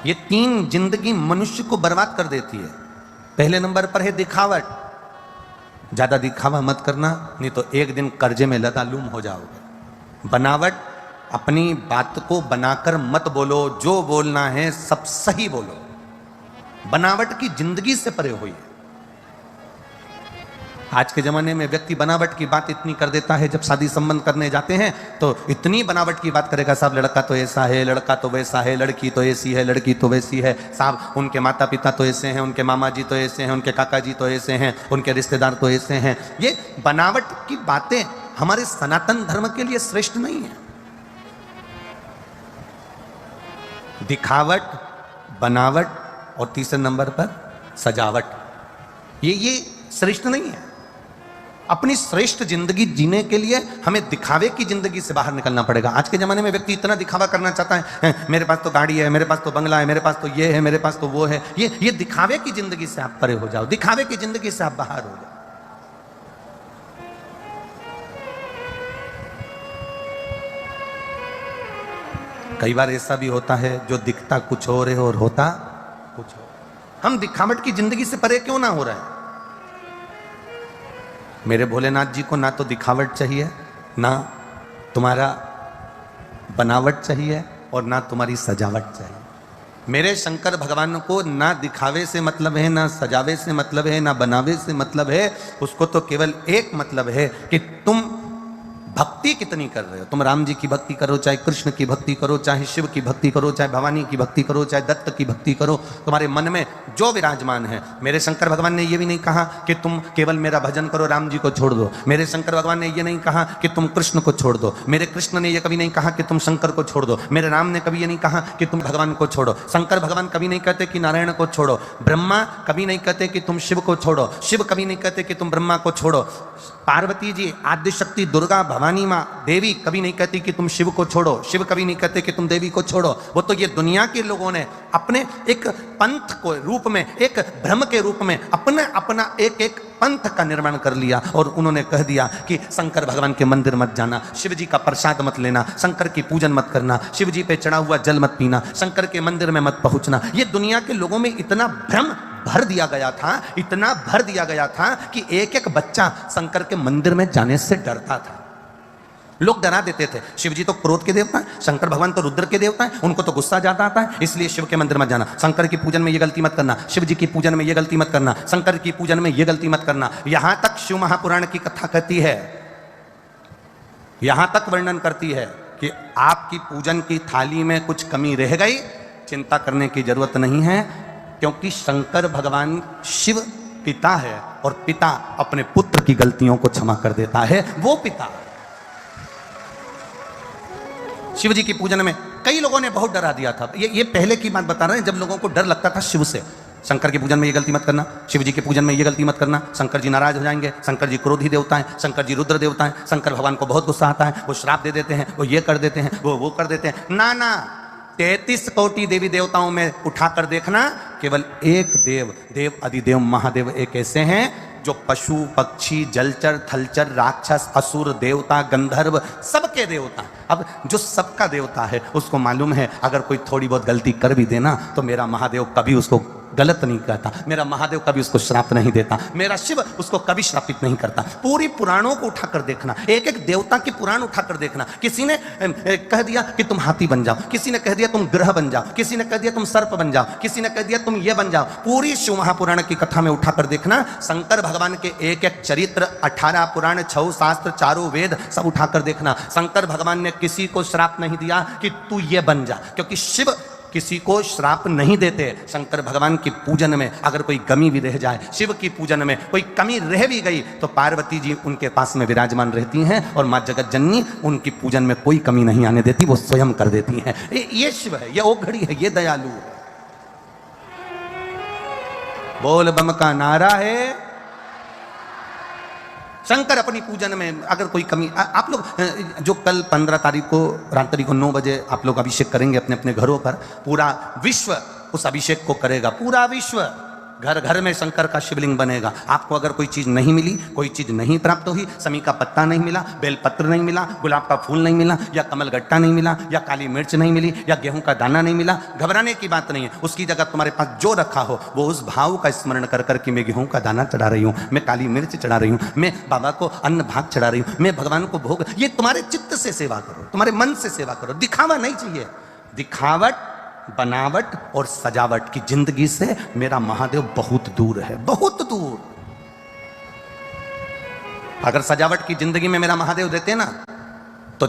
ये तीन जिंदगी मनुष्य को बर्बाद कर देती है। पहले नंबर पर है दिखावट। ज्यादा दिखावा मत करना, नहीं तो एक दिन कर्जे में लतालूम हो जाओगे। बनावट, अपनी बात को बनाकर मत बोलो, जो बोलना है सब सही बोलो। बनावट की जिंदगी से परे हुई। आज के जमाने में व्यक्ति बनावट की बात इतनी कर देता है, जब शादी संबंध करने जाते हैं तो इतनी बनावट की बात करेगा, साहब लड़का तो ऐसा है, लड़का तो वैसा है, लड़की तो ऐसी है, लड़की तो वैसी है, साहब उनके माता पिता तो ऐसे हैं, उनके मामा जी तो ऐसे हैं, उनके काका जी तो ऐसे हैं, उनके रिश्तेदार तो ऐसे हैं। ये बनावट की बातें हमारे सनातन धर्म के लिए श्रेष्ठ नहीं है। दिखावट, बनावट और तीसरे नंबर पर सजावट, ये श्रेष्ठ नहीं है। अपनी श्रेष्ठ जिंदगी जीने के लिए हमें दिखावे की जिंदगी से बाहर निकलना पड़ेगा। आज के जमाने में व्यक्ति इतना दिखावा करना चाहता है, मेरे पास तो गाड़ी है, मेरे पास तो बंगला है, मेरे पास तो ये है, मेरे पास तो वो है। ये दिखावे की जिंदगी से आप परे हो जाओ, दिखावे की जिंदगी से आप बाहर हो जाओ। कई बार ऐसा भी होता है जो दिखता कुछ और है और होता कुछ और। हम दिखावट की जिंदगी से परे क्यों ना हो रहे हैं? मेरे भोलेनाथ जी को ना तो दिखावट चाहिए, ना तुम्हारा बनावट चाहिए और ना तुम्हारी सजावट चाहिए। मेरे शंकर भगवान को ना दिखावे से मतलब है, ना सजावे से मतलब है, ना बनावे से मतलब है। उसको तो केवल एक मतलब है कि तुम भक्ति कितनी कर रहे हो। तुम राम जी की भक्ति करो, चाहे कृष्ण की भक्ति करो, चाहे शिव की भक्ति करो, चाहे भवानी की भक्ति करो, चाहे दत्त की भक्ति करो, तुम्हारे मन में जो विराजमान है। मेरे शंकर भगवान ने यह भी नहीं कहा कि तुम केवल मेरा भजन करो, राम जी को छोड़ दो। मेरे शंकर भगवान ने यह नहीं कहा कि तुम कृष्ण को छोड़ दो। मेरे कृष्ण ने यह कभी नहीं कहा कि तुम शंकर को छोड़ दो। मेरे राम ने कभी यह नहीं कहा कि तुम भगवान को छोड़ो। शंकर भगवान कभी नहीं कहते कि नारायण को छोड़ो। ब्रह्मा कभी नहीं कहते कि तुम शिव को छोड़ो। शिव कभी नहीं कहते कि तुम ब्रह्मा को छोड़ो। पार्वती जी, आद्य शक्ति दुर्गा, भवानी माँ, देवी कभी नहीं कहती कि तुम शिव को छोड़ो। शिव कभी नहीं कहते कि तुम देवी को छोड़ो। वो तो ये दुनिया के लोगों ने अपने एक पंथ को रूप में, एक भ्रम के रूप में अपना एक पंथ का निर्माण कर लिया और उन्होंने कह दिया कि शंकर भगवान के मंदिर मत जाना, शिव जी का प्रसाद मत लेना, शंकर की पूजन मत करना, शिव जी पे चढ़ा हुआ जल मत पीना, शंकर के मंदिर में मत पहुंचना। ये दुनिया के लोगों में इतना भ्रम भर दिया गया था, इतना भर दिया गया था कि एक एक बच्चा शंकर के मंदिर में जाने से डरता था। लोग डरा देते थे, शिव जी तो क्रोध के देवता है, शंकर भगवान तो रुद्र के देवता है, उनको तो गुस्सा ज्यादा आता है, इसलिए शिव के मंदिर मत जाना, शंकर की पूजन में ये गलती मत करना, शिव जी की पूजन में ये गलती मत करना, शंकर की पूजन में ये गलती मत करना। यहां तक शिव महापुराण की कथा कहती है, यहां तक वर्णन करती है कि आपकी पूजन की थाली में कुछ कमी रह गई, चिंता करने की जरूरत नहीं है, क्योंकि शंकर भगवान शिव पिता है और पिता अपने पुत्र की गलतियों को क्षमा कर देता है। वो पिता शिव जी की पूजन में कई लोगों ने बहुत डरा दिया था। ये पहले की बात बता रहे हैं, जब लोगों को डर लगता था शिव से। शंकर की पूजन में ये गलती मत करना, शिव जी की पूजन में ये गलती मत करना, शंकर जी नाराज हो जाएंगे, शंकर जी क्रोधी देवता हैं, शंकर जी रुद्र देवता हैं, शंकर भगवान को बहुत गुस्सा आता है, वो श्राप दे देते हैं, वो ये कर देते हैं, वो कर देते हैं। ना ना, 33 कोटि देवी देवताओं में उठाकर देखना, केवल एक देव अधिदेव महादेव एक ऐसे हैं जो पशु पक्षी जलचर थलचर राक्षस असुर देवता गंधर्व सबके देवता। अब जो सबका देवता है उसको मालूम है, अगर कोई थोड़ी बहुत गलती कर भी देना तो मेरा महादेव कभी उसको गलत नहीं कहता, मेरा महादेव कभी उसको श्राप नहीं देता, मेरा शिव उसको कभी श्रापित नहीं करता। पूरी पुराणों को उठाकर देखना, एक एक देवता के पुराण उठाकर देखना। किसी ने कह दिया कि तुम हाथी बन जाओ, किसी ने कह दिया तुम ग्रह बन जाओ, किसी ने कह दिया तुम सर्प बन जाओ, किसी ने कह दिया तुम ये बन जाओ। पूरी शिव महापुराण की कथा में उठाकर देखना, शंकर भगवान के एक एक चरित्र, 18 पुराण, 6 शास्त्र, 4 वेद सब उठाकर देखना। शंकर भगवान ने किसी को श्राप नहीं दिया कि तू ये बन जा, क्योंकि शिव किसी को श्राप नहीं देते। शंकर भगवान की पूजन में अगर कोई कमी भी रह जाए, शिव की पूजन में कोई कमी रह भी गई, तो पार्वती जी उनके पास में विराजमान रहती हैं और माँ जगत जननी उनकी पूजन में कोई कमी नहीं आने देती, वो स्वयं कर देती हैं। ये शिव है, ये ओघड़ी है, ये दयालु है। बोल बम का नारा है। शंकर अपनी पूजन में अगर कोई कमी, आप लोग जो कल 15 तारीख को रात्रि को 9 बजे आप लोग अभिषेक करेंगे अपने अपने घरों पर, पूरा विश्व उस अभिषेक को करेगा, पूरा विश्व। घर घर में शंकर का शिवलिंग बनेगा। आपको अगर कोई चीज नहीं मिली, कोई चीज नहीं प्राप्त हुई, समी का पत्ता नहीं मिला, बेलपत्र नहीं मिला, गुलाब का फूल नहीं मिला, या कमल गट्टा नहीं मिला, या काली मिर्च नहीं मिली, या गेहूं का दाना नहीं मिला, घबराने की बात नहीं है। उसकी जगह तुम्हारे पास जो रखा हो वो उस भाव का स्मरण कर करके मैं गेहूं का दाना चढ़ा रही हूँ, मैं काली मिर्च चढ़ा रही हूँ, मैं बाबा को अन्न भाग चढ़ा रही हूँ, मैं भगवान को भोग, ये तुम्हारे चित्त से सेवा करो, तुम्हारे मन से सेवा करो। दिखावा नहीं चाहिए। दिखावट, बनावट और सजावट की जिंदगी से मेरा महादेव बहुत दूर है, बहुत दूर। अगर सजावट की जिंदगी में मेरा महादेव देते ना, तो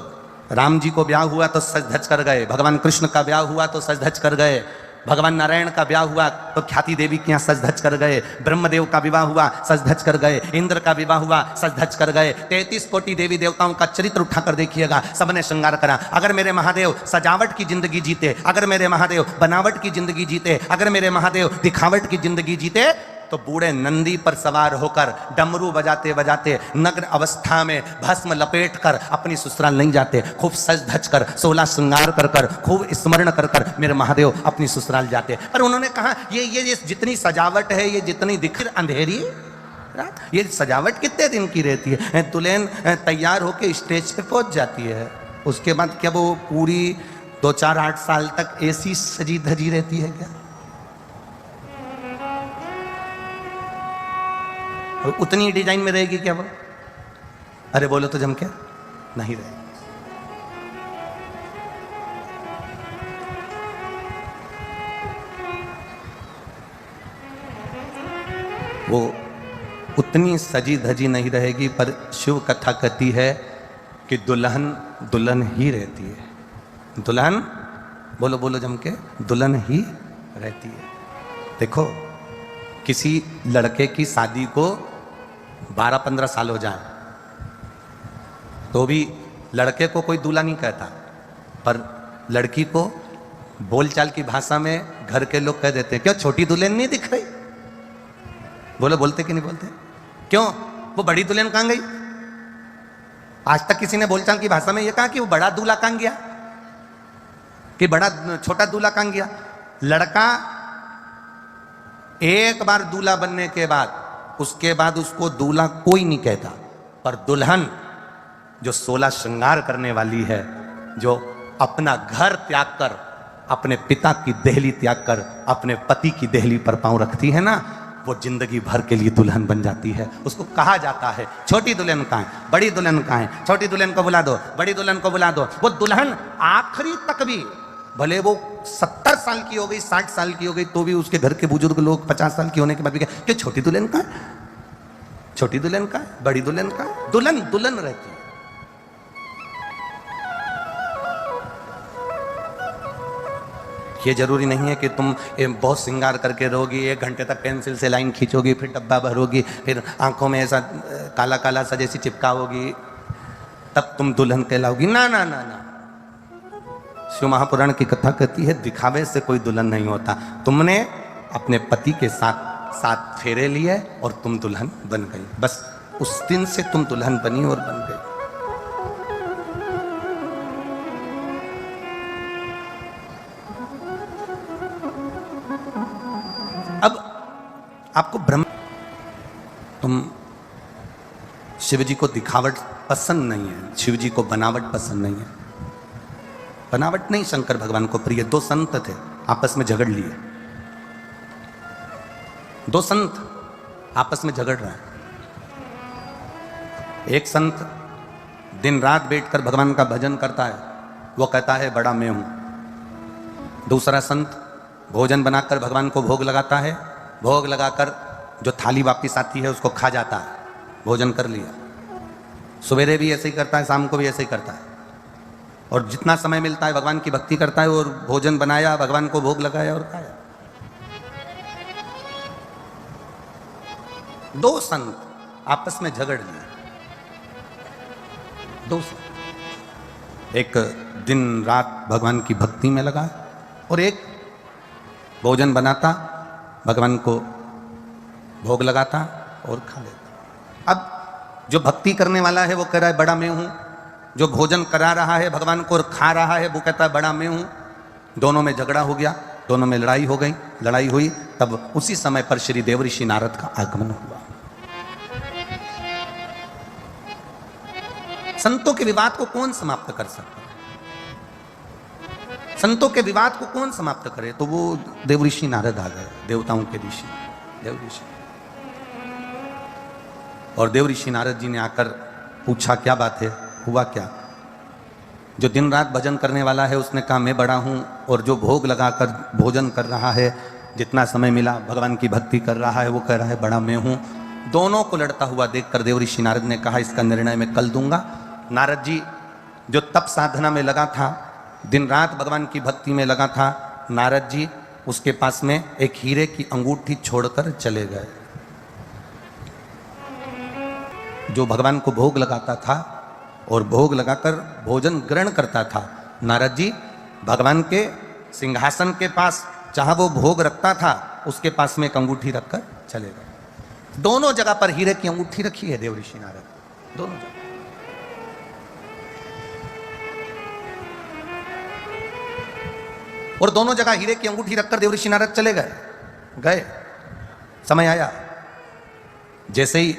राम जी को ब्याह हुआ तो सज धज कर गए, भगवान कृष्ण का ब्याह हुआ तो सज धज कर गए, भगवान नारायण का ब्याह हुआ तो ख्याति देवी के यहाँ सज धज कर गए, ब्रह्मदेव का विवाह हुआ सज धज कर गए, इंद्र का विवाह हुआ सज धज कर गए। 33 कोटि देवी देवताओं का चरित्र उठाकर देखिएगा, सबने श्रृंगार करा। अगर मेरे महादेव सजावट की जिंदगी जीते, अगर मेरे महादेव बनावट की जिंदगी जीते, अगर मेरे महादेव दिखावट की जिंदगी जीते, तो बूढ़े नंदी पर सवार होकर डमरू बजाते बजाते नग्न अवस्था में भस्म लपेट कर अपनी ससुराल नहीं जाते, खूब सज धज कर 16 श्रृंगार कर कर खूब स्मरण कर कर मेरे महादेव अपनी ससुराल जाते। पर उन्होंने कहा ये जितनी सजावट है, ये जितनी दिख अंधेरी, ये सजावट कितने दिन की रहती है? दुल्हन तैयार होके स्टेज पे पहुंच जाती है, उसके बाद क्या वो पूरी 2-4-8 साल तक ऐसी सजी धजी रहती है क्या? उतनी डिजाइन में रहेगी क्या वो? अरे बोलो तो जम के नहीं रहेगी। वो उतनी सजी धजी नहीं रहेगी, पर शिव कथा कहती है कि दुल्हन दुल्हन ही रहती है। दुल्हन बोलो बोलो जम के, दुल्हन ही रहती है। देखो, किसी लड़के की शादी को 12-15 साल हो जाए तो भी लड़के को कोई दूल्हा नहीं कहता, पर लड़की को बोलचाल की भाषा में घर के लोग कह देते हैं, क्यों छोटी दुल्हन नहीं दिख रही? बोलो, बोलते कि नहीं बोलते? क्यों, वो बड़ी दुल्हन कहां गई? आज तक किसी ने बोलचाल की भाषा में ये कहा कि वो बड़ा दूल्हा कहां गया, कि बड़ा छोटा दूल्हा कहां गया? लड़का एक बार दूल्हा बनने के बाद, उसके बाद उसको दूल्हा कोई नहीं कहता, पर दुल्हन जो 16 श्रृंगार करने वाली है, जो अपना घर त्याग कर, अपने पिता की देहली त्याग कर अपने पति की देहली पर पांव रखती है ना, वो जिंदगी भर के लिए दुल्हन बन जाती है। उसको कहा जाता है छोटी दुल्हन कहाँ है, बड़ी दुल्हन कहाँ है, छोटी दुल्हन को बुला दो, बड़ी दुल्हन को बुला दो। वो दुल्हन आखिरी तक भी, भले वो 70 साल की हो गई, 60 साल की हो गई, तो भी उसके घर के बुजुर्ग लोग 50 साल की होने के बाद भी क्या छोटी दुल्हन कहाँ है, छोटी दुल्हन कहाँ है, बड़ी दुल्हन कहाँ है? दुल्हन दुल्हन रहती है। ये जरूरी नहीं है कि तुम बहुत श्रृंगार करके रहोगी, 1 घंटे तक पेंसिल से लाइन खींचोगी, फिर डब्बा भरोगी, फिर आंखों में ऐसा काला काला सा जैसी चिपकाओगी, तब तुम दुल्हन कहलाओगी। ना ना ना ना, शिव महापुराण की कथा कहती है दिखावे से कोई दुल्हन नहीं होता। तुमने अपने पति के साथ 7 फेरे लिए और तुम दुल्हन बन गई, बस उस दिन से तुम दुल्हन बनी और बन गई। अब आपको ब्रह्म, तुम शिव जी को दिखावट पसंद नहीं है, शिव जी को बनावट पसंद नहीं है। बनावट नहीं शंकर भगवान को प्रिय। 2 संत थे, आपस में झगड़ लिए। 2 संत आपस में झगड़ रहे हैं। एक संत दिन रात बैठकर भगवान का भजन करता है, वो कहता है बड़ा मैं हूं। दूसरा संत भोजन बनाकर भगवान को भोग लगाता है, भोग लगाकर जो थाली वापिस आती है उसको खा जाता है, भोजन कर लिया। सवेरे भी ऐसे ही करता है, शाम को भी ऐसे ही करता है, और जितना समय मिलता है भगवान की भक्ति करता है, और भोजन बनाया, भगवान को भोग लगाया और खाया। 2 संत आपस में झगड़ लिए। 2 संत, एक दिन रात भगवान की भक्ति में लगा और एक भोजन बनाता, भगवान को भोग लगाता और खा लेता। अब जो भक्ति करने वाला है वो कह रहा है बड़ा मैं हूं, जो भोजन करा रहा है भगवान को और खा रहा है वो कहता है बड़ा मैं हूं। दोनों में झगड़ा हो गया, दोनों में लड़ाई हो गई। लड़ाई हुई तब उसी समय पर श्री देवऋषि नारद का आगमन हुआ। संतों के विवाद को कौन समाप्त कर सकता है? संतों के विवाद को कौन समाप्त करे? तो वो देवऋषि नारद आ गए, देवताओं के ऋषि देवऋषि। और देवऋषि नारद जी ने आकर पूछा, क्या बात है, हुआ क्या? जो दिन रात भजन करने वाला है उसने कहा मैं बड़ा हूं, और जो भोग लगाकर भोजन कर रहा है, जितना समय मिला भगवान की भक्ति कर रहा है, वो कह रहा है बड़ा मैं हूं। दोनों को लड़ता हुआ देखकर देवऋषि नारद ने कहा इसका निर्णय मैं कल दूंगा। नारद जी जो तप साधना में लगा था, दिन रात भगवान की भक्ति में लगा था, नारद जी उसके पास में एक हीरे की अंगूठी छोड़कर चले गए। जो भगवान को भोग लगाता था और भोग लगाकर भोजन ग्रहण करता था, नारद जी भगवान के सिंहासन के पास जहां वो भोग रखता था उसके पास में एक अंगूठी रखकर चले गए। दोनों जगह पर हीरे की अंगूठी रखी है देवऋषि नारद, दोनों जगह। और दोनों जगह हीरे की अंगूठी रखकर देवऋषि नारद चले गए। समय आया, जैसे ही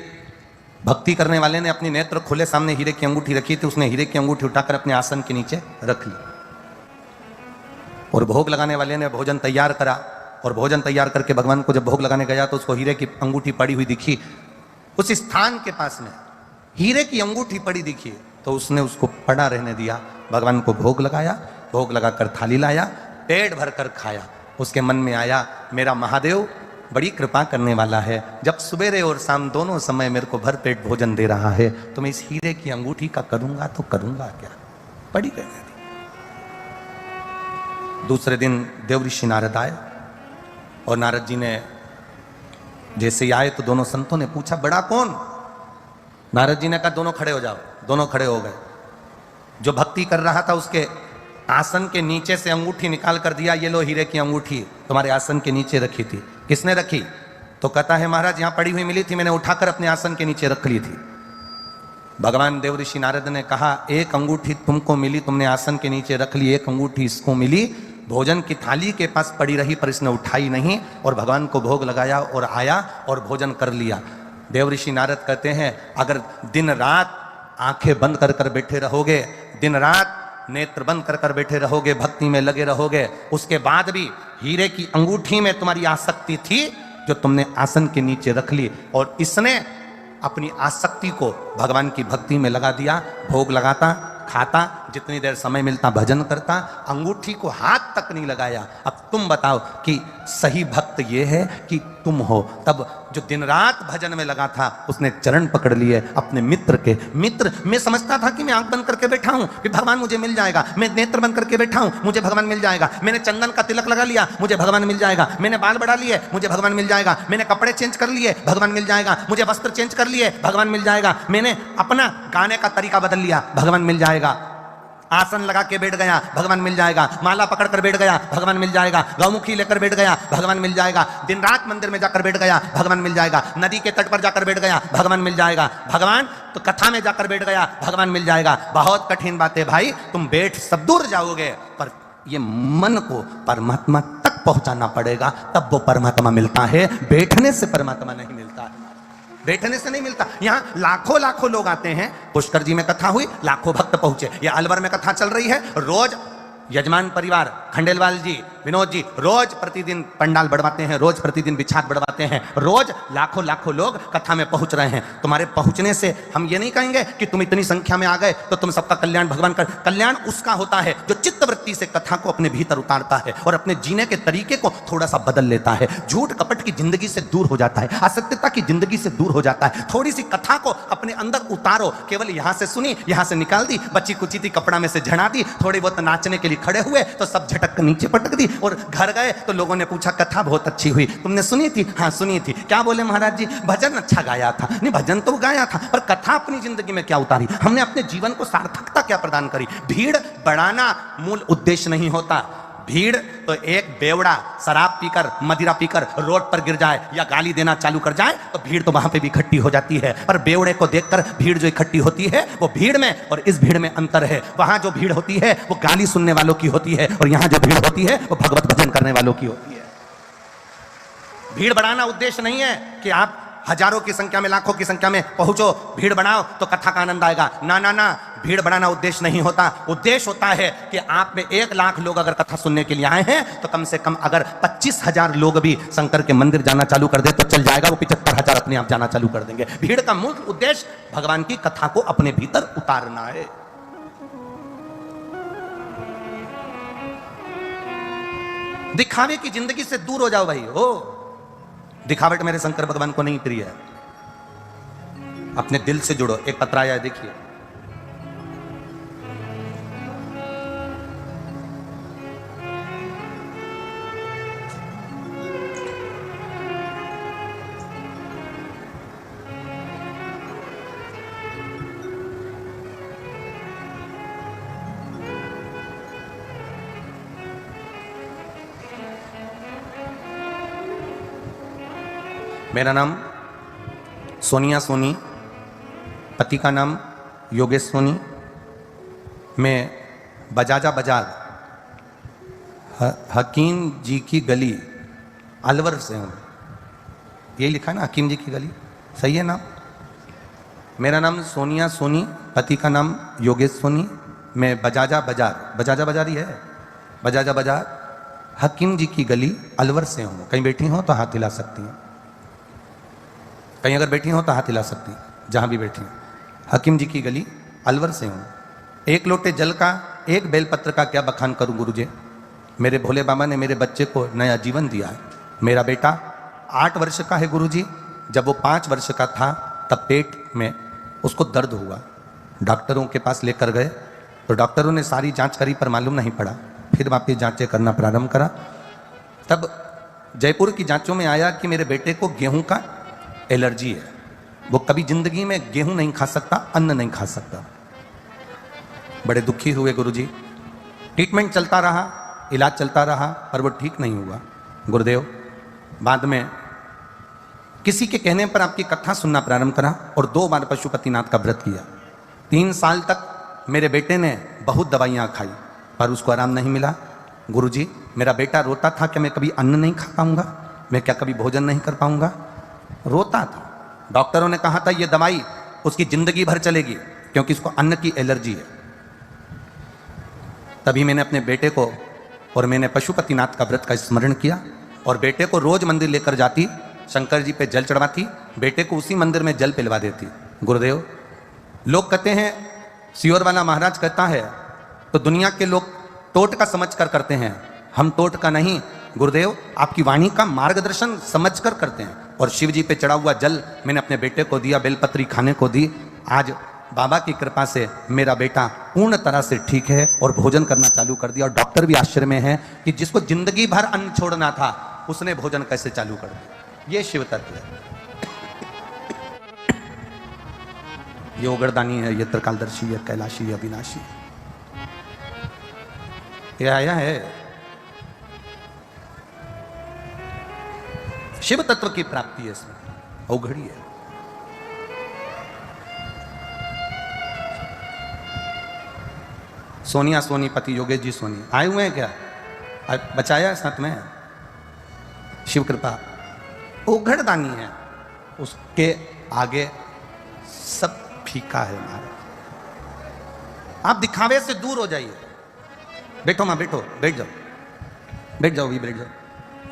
भक्ति करने वाले ने अपनी नेत्र खुले सामने हीरे की अंगूठी रखी थी, उसने हीरे की अंगूठी उठाकर अपने आसन के नीचे रख ली। और भोग लगाने वाले ने भोजन तैयार करा, और भोजन तैयार करके भगवान को जब भोग लगाने गया तो उसको हीरे की अंगूठी पड़ी हुई दिखी। उस स्थान के पास में हीरे की अंगूठी पड़ी दिखी तो उसने उसको पड़ा रहने दिया। भगवान को भोग लगाया, भोग लगाकर थाली लाया, पेट भरकर खाया। उसके मन में आया मेरा महादेव बड़ी कृपा करने वाला है, जब सवेरे और शाम दोनों समय मेरे को भर पेट भोजन दे रहा है, तो मैं इस हीरे की अंगूठी का करूंगा तो करूंगा क्या? पड़ी रहने दी। दूसरे दिन देवऋषि नारद आए, और नारद जी ने जैसे ही आए तो दोनों संतों ने पूछा बड़ा कौन? नारद जी ने कहा दोनों खड़े हो जाओ। दोनों खड़े हो गए। जो भक्ति कर रहा था उसके आसन के नीचे से अंगूठी निकाल कर दिया, ये लो हीरे की अंगूठी तुम्हारे आसन के नीचे रखी थी। किसने रखी? तो कहता है महाराज यहां पड़ी हुई मिली थी, मैंने उठाकर अपने आसन के नीचे रख ली थी। भगवान देवऋषि नारद ने कहा एक अंगूठी तुमको मिली, तुमने आसन के नीचे रख ली, एक अंगूठी इसको मिली, भोजन की थाली के पास पड़ी रही पर इसने उठाई नहीं, और भगवान को भोग लगाया और आया और भोजन कर लिया। देवऋषि नारद कहते हैं अगर दिन रात आंखें बंद कर कर बैठे रहोगे, दिन रात नेत्र बंद कर कर बैठे रहोगे, भक्ति में लगे रहोगे, उसके बाद भी हीरे की अंगूठी में तुम्हारी आसक्ति थी जो तुमने आसन के नीचे रख ली, और इसने अपनी आसक्ति को भगवान की भक्ति में लगा दिया। भोग लगाता, खाता, जितनी देर समय मिलता भजन करता, अंगूठी को हाथ तक नहीं लगाया। अब तुम बताओ कि सही भक्त ये है कि तुम हो? तब जो दिन रात भजन में लगा था उसने चरण पकड़ लिए अपने मित्र के। मित्र, मैं समझता था कि मैं आंख बंद करके बैठा हूं कि भगवान मुझे मिल जाएगा, मैं नेत्र बंद करके बैठा हूं मुझे भगवान मिल जाएगा, मैंने चंदन का तिलक लगा लिया मुझे भगवान मिल जाएगा, मैंने बाल बढ़ा लिए मुझे भगवान मिल जाएगा, मैंने कपड़े चेंज कर लिए भगवान मिल जाएगा, मुझे वस्त्र चेंज कर लिए भगवान मिल जाएगा, मैंने अपना गाने का तरीका बदल लिया भगवान मिल जाएगा, आसन लगा के बैठ गया भगवान मिल जाएगा, माला पकड़ कर बैठ गया भगवान मिल जाएगा, गौमुखी लेकर बैठ गया भगवान मिल जाएगा, दिन रात मंदिर में जाकर बैठ गया भगवान मिल जाएगा, नदी के तट पर जाकर बैठ गया भगवान मिल जाएगा, भगवान तो कथा में जाकर बैठ गया भगवान मिल जाएगा। बहुत कठिन बात है भाई, तुम बैठ सब दूर जाओगे पर ये मन को परमात्मा तक पहुंचाना पड़ेगा, तब वो परमात्मा मिलता है। बैठने से परमात्मा नहीं मिलता, बैठने से नहीं मिलता। यहाँ लाखों लाखों लोग आते हैं, पुष्कर जी में कथा हुई लाखों भक्त पहुंचे, या अलवर में कथा चल रही है, रोज यजमान परिवार खंडेलवाल जी, विनोद जी रोज प्रतिदिन पंडाल बढ़वाते हैं, रोज प्रतिदिन बिछात बढ़वाते हैं, रोज लाखों लाखों लोग कथा में पहुंच रहे हैं। तुम्हारे पहुंचने से हम ये नहीं कहेंगे कि तुम इतनी संख्या में आ गए तो तुम सबका कल्याण भगवान कर। कल्याण उसका होता है जो चित्तवृत्ति से कथा को अपने भीतर उतारता है और अपने जीने के तरीके को थोड़ा सा बदल लेता है, झूठ कपट की जिंदगी से दूर हो जाता है, असत्यता की जिंदगी से दूर हो जाता है। थोड़ी सी कथा को अपने अंदर उतारो, केवल यहां से सुनी यहां से निकाल दी, बच्ची कुची थी कपड़ा में से झड़ा दी, थोड़ी बहुत नाचने के लिए खड़े हुए तो सब झटक कर नीचे पटक दी, और घर गए तो लोगों ने पूछा कथा बहुत अच्छी हुई, तुमने सुनी थी? हाँ सुनी थी। क्या बोले महाराज जी? भजन अच्छा गाया था। नहीं, भजन तो गाया था पर कथा अपनी जिंदगी में क्या उतारी, हमने अपने जीवन को सार्थकता क्या प्रदान करी। भीड़ बढ़ाना मूल उद्देश्य नहीं होता। भीड़ तो एक बेवड़ा शराब पीकर मदिरा पीकर रोड पर गिर जाए या गाली देना चालू कर जाए तो भीड़ तो वहां पे भी इकट्ठी हो जाती है, पर बेवड़े को देखकर भीड़ जो इकट्ठी होती है वो भीड़ में और इस भीड़ में अंतर है। वहां जो भीड़ होती है वो गाली सुनने वालों की होती है और यहां जो भीड़ होती है वो भगवत भजन करने वालों की होती है। भीड़ बढ़ाना उद्देश्य नहीं है कि आप हजारों की संख्या में, लाखों की संख्या में पहुंचो, भीड़ बनाओ तो कथा का आनंद आएगा। ना ना ना, भीड़ बढ़ाना उद्देश्य नहीं होता। उद्देश्य होता है कि आप में 1 लाख लोग अगर कथा सुनने के लिए आए हैं तो कम से कम अगर 25,000 लोग भी शंकर के मंदिर जाना चालू कर दे तो चल जाएगा, वो 75,000 अपने आप जाना चालू कर देंगे। भीड़ का मूल उद्देश्य भगवान की कथा को अपने भीतर उतारना है। दिखावे की जिंदगी से दूर हो जाओ भाई। हो दिखावट मेरे शंकर भगवान को नहीं प्रिय है। अपने दिल से जुड़ो। एक पत्र आया है, देखिए। मेरा नाम सोनिया सोनी, पति का नाम योगेश सोनी। मैं बजाजा बाजार हकीम जी की गली अलवर से हूँ। यही लिखा ना, हकीम जी की गली, सही है नाम? मेरा नाम सोनिया सोनी, पति का नाम योगेश सोनी। मैं बजाजा बाजार ही है, बजाजा बाजार हकीम जी की गली अलवर से हूँ। कहीं बैठी हो तो हाथ हिला सकती हैं, कहीं अगर बैठी हो तो हाथ हिला सकती हैं, जहाँ भी बैठी हैं। हकीम जी की गली अलवर से हूँ। 1 लोटे जल का, 1 बेलपत्र का क्या बखान करूँ गुरुजी। मेरे भोले बाबा ने मेरे बच्चे को नया जीवन दिया है। मेरा बेटा 8 वर्ष का है गुरुजी। जब वो 5 वर्ष का था तब पेट में उसको दर्द हुआ। डॉक्टरों के पास लेकर गए तो डॉक्टरों ने सारी जांच करी पर मालूम नहीं पड़ा। फिर वापिस जांचें करना प्रारंभ करा। तब जयपुर की जांचों में आया कि मेरे बेटे को गेहूं का एलर्जी है। वो कभी जिंदगी में गेहूं नहीं खा सकता, अन्न नहीं खा सकता। बड़े दुखी हुए गुरुजी। ट्रीटमेंट चलता रहा, इलाज चलता रहा, पर वो ठीक नहीं हुआ गुरुदेव। बाद में किसी के कहने पर आपकी कथा सुनना प्रारंभ करा और 2 बार पशुपतिनाथ का व्रत किया। 3 साल तक मेरे बेटे ने बहुत दवाइयाँ खाई पर उसको आराम नहीं मिला। गुरुजी, मेरा बेटा रोता था कि मैं कभी अन्न नहीं खा पाऊंगा, मैं क्या कभी भोजन नहीं कर पाऊंगा। रोता था। डॉक्टरों ने कहा था ये दवाई उसकी जिंदगी भर चलेगी क्योंकि इसको अन्न की एलर्जी है। तभी मैंने अपने बेटे को और मैंने पशुपतिनाथ का व्रत का स्मरण किया और बेटे को रोज मंदिर लेकर जाती, शंकर जी पे जल चढ़वाती, बेटे को उसी मंदिर में जल पिलवा देती। गुरुदेव, लोग कहते हैं, सियोर वाला महाराज कहता है तो दुनिया के लोग टोट का समझ कर करते हैं, हम टोट का नहीं गुरुदेव, आपकी वाणी का मार्गदर्शन समझ कर करते हैं। और शिव जी पे चढ़ा हुआ जल मैंने अपने बेटे को दिया, बेलपत्री खाने को दी। आज बाबा की कृपा से मेरा बेटा पूर्ण तरह से ठीक है और भोजन करना चालू कर दिया। और डॉक्टर भी आश्चर्य में है कि जिसको जिंदगी भर अन्न छोड़ना था उसने भोजन कैसे चालू कर दिया। ये शिव तत्व है। ये ओगरदानी है, ये त्रिकालदर्शी है, कैलाशी है, अविनाशी है। ये आया है शिव तत्व की प्राप्ति है, इसमें अवघड़ी है। सोनिया सोनी, पति योगेश जी सोनी आए हुए हैं क्या? बचाया साथ में, शिव कृपा। ओघड़दानी है, उसके आगे सब फीका है महाराज। आप दिखावे से दूर हो जाइए। बैठो मां, बैठो, बैठ जाओ, बैठ जाओ, भी बैठ जाओ।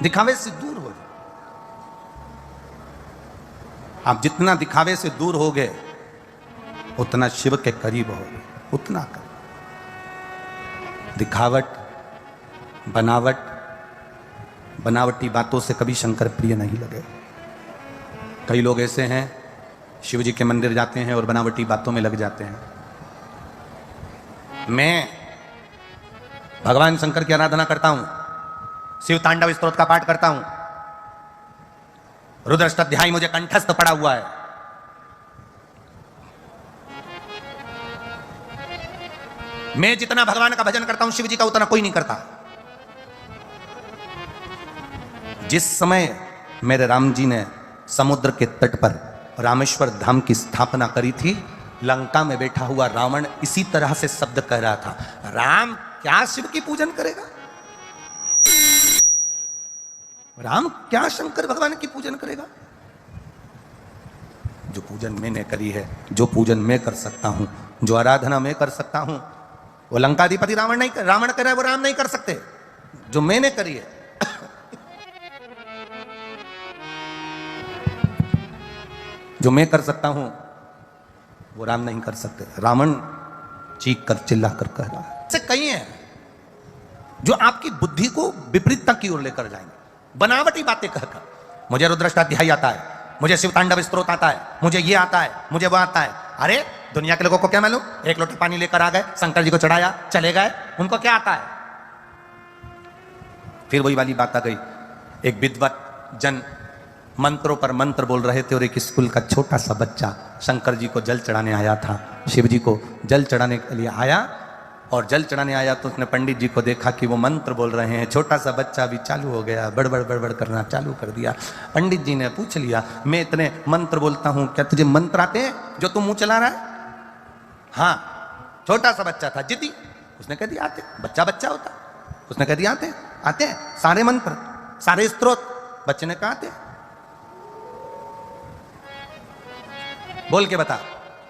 दिखावे से दूर हो जाओ। आप जितना दिखावे से दूर हो गए उतना शिव के करीब हो गए, उतना कर। दिखावट, बनावटी बातों से कभी शंकर प्रिय नहीं लगे। कई लोग ऐसे हैं शिव जी के मंदिर जाते हैं और बनावटी बातों में लग जाते हैं। मैं भगवान शंकर की आराधना करता हूं, शिव तांडव स्तोत्र का पाठ करता हूं, रुद्राष्टाध्यायी मुझे कंठस्थ पड़ा हुआ है। मैं जितना भगवान का भजन करता हूं शिव जी का उतना कोई नहीं करता। जिस समय मेरे राम जी ने समुद्र के तट पर रामेश्वर धाम की स्थापना करी थी, लंका में बैठा हुआ रावण इसी तरह से शब्द कह रहा था, राम क्या शिव की पूजन करेगा? राम क्या शंकर भगवान की पूजन करेगा? जो पूजन मैंने करी है, जो पूजन मैं कर सकता हूं, जो आराधना मैं कर सकता हूं, वो लंकाधिपति रावण कर रहा है, वो राम नहीं कर सकते। जो मैंने करी है, जो मैं कर सकता हूं, वो राम नहीं कर सकते। रावण चीख कर चिल्ला कर कह रहा है। ऐसे कई हैं जो आपकी बुद्धि को विपरीतता की ओर लेकर जाएंगे, बनावटी बातें कहकर। मुझे रुद्राष्टाध्यायी आता है, मुझे शिव तांडव स्तोत्र आता है, मुझे ये आता है, मुझे वो आता है। अरे दुनिया के लोगों को क्या मालूम? एक लोटा पानी लेकर आ गए, शंकर जी को चढ़ाया, चले गए, उनको क्या आता है? फिर वही वाली बात आ गई। एक विद्वत जन मंत्रों पर मंत्र बोल रहे थे और एक स्कूल का छोटा सा बच्चा शंकर जी को जल चढ़ाने आया था, शिव जी को जल चढ़ाने के लिए आया, और जल चढ़ाने आया तो उसने पंडित जी को देखा कि वो मंत्र बोल रहे हैं। छोटा सा बच्चा भी चालू हो गया, बड़बड़ बड़बड़ करना चालू कर दिया। पंडित जी ने पूछ लिया, मैं इतने मंत्र बोलता हूं, क्या तुझे मंत्र आते हैं जो तू मुंह चला रहा है? हाँ, छोटा सा बच्चा था, जिद्दी। उसने कह दिया आते। बच्चा बच्चा होता, उसने कह दिया आते आते हैं सारे मंत्र, सारे स्तोत्र। बच्चे ने कहा आते। बोल के बता।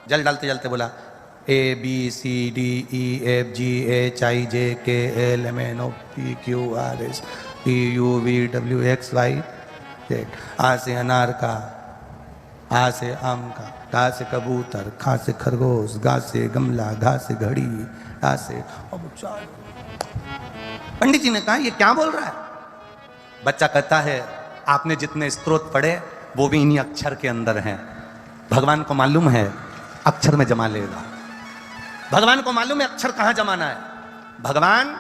जल डालते जलते बोला ABCDEFGHIJKLMNOPQRSTUVWXYZ। आ से अनार का, आ से आम का, गा से कबूतर, खा से खरगोश, गा से गमला, घा से घड़ी, आ से। पंडित जी ने कहा ये क्या बोल रहा है? बच्चा कहता है आपने जितने स्तोत्र पढ़े वो भी इन्हीं अक्षर के अंदर हैं। भगवान को मालूम है अक्षर में जमा लेगा। भगवान को मालूम है अक्षर कहां जमाना है। भगवान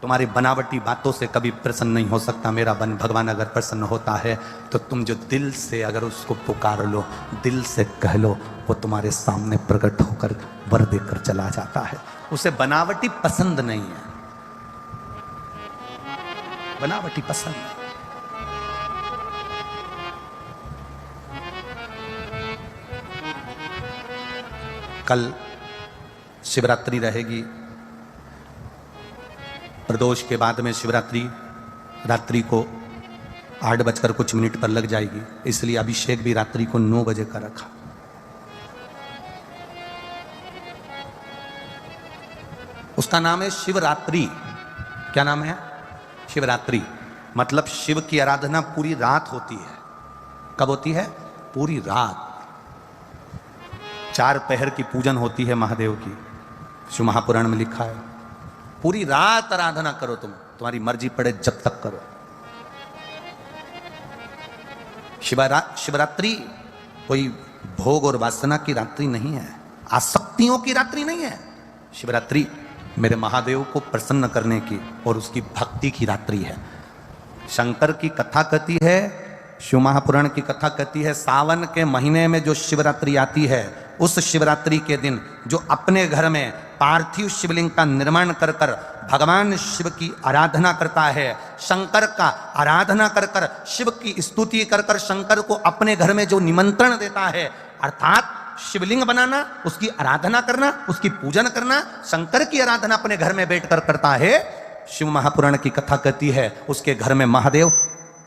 तुम्हारी बनावटी बातों से कभी प्रसन्न नहीं हो सकता। मेरा भगवान अगर प्रसन्न होता है तो तुम जो दिल से अगर उसको पुकार लो, दिल से कह लो, वो तुम्हारे सामने प्रकट होकर वर देकर चला जाता है। उसे बनावटी पसंद नहीं है, बनावटी पसंद है। कल शिवरात्रि रहेगी, प्रदोष के बाद में शिवरात्रि रात्रि को 8:00 पर लग जाएगी, इसलिए अभिषेक भी रात्रि को 9 बजे का रखा। उसका नाम है शिवरात्रि। क्या नाम है? शिवरात्रि। मतलब शिव की आराधना पूरी रात होती है। कब होती है? पूरी रात। 4 पहर की पूजन होती है महादेव की, शिव महापुराण में लिखा है। पूरी रात आराधना करो, तुम्हारी मर्जी पड़े जब तक करो। शिवरात्रि कोई भोग और वासना की रात्रि नहीं है, आसक्तियों की रात्रि नहीं है। शिवरात्रि मेरे महादेव को प्रसन्न करने की और उसकी भक्ति की रात्रि है। शंकर की कथा कहती है, शिव महापुराण की कथा कहती है, सावन के महीने में जो शिवरात्रि आती है, उस शिवरात्रि के दिन जो अपने घर में पार्थिव शिवलिंग का निर्माण कर कर भगवान शिव की आराधना करता है, शंकर का आराधना कर कर, शिव की स्तुति कर कर शंकर को अपने घर में जो निमंत्रण देता है, अर्थात शिवलिंग बनाना, उसकी आराधना करना, उसकी पूजन करना, शंकर की आराधना अपने घर में बैठकर करता है। शिव महापुराण की कथा कहती है उसके घर में महादेव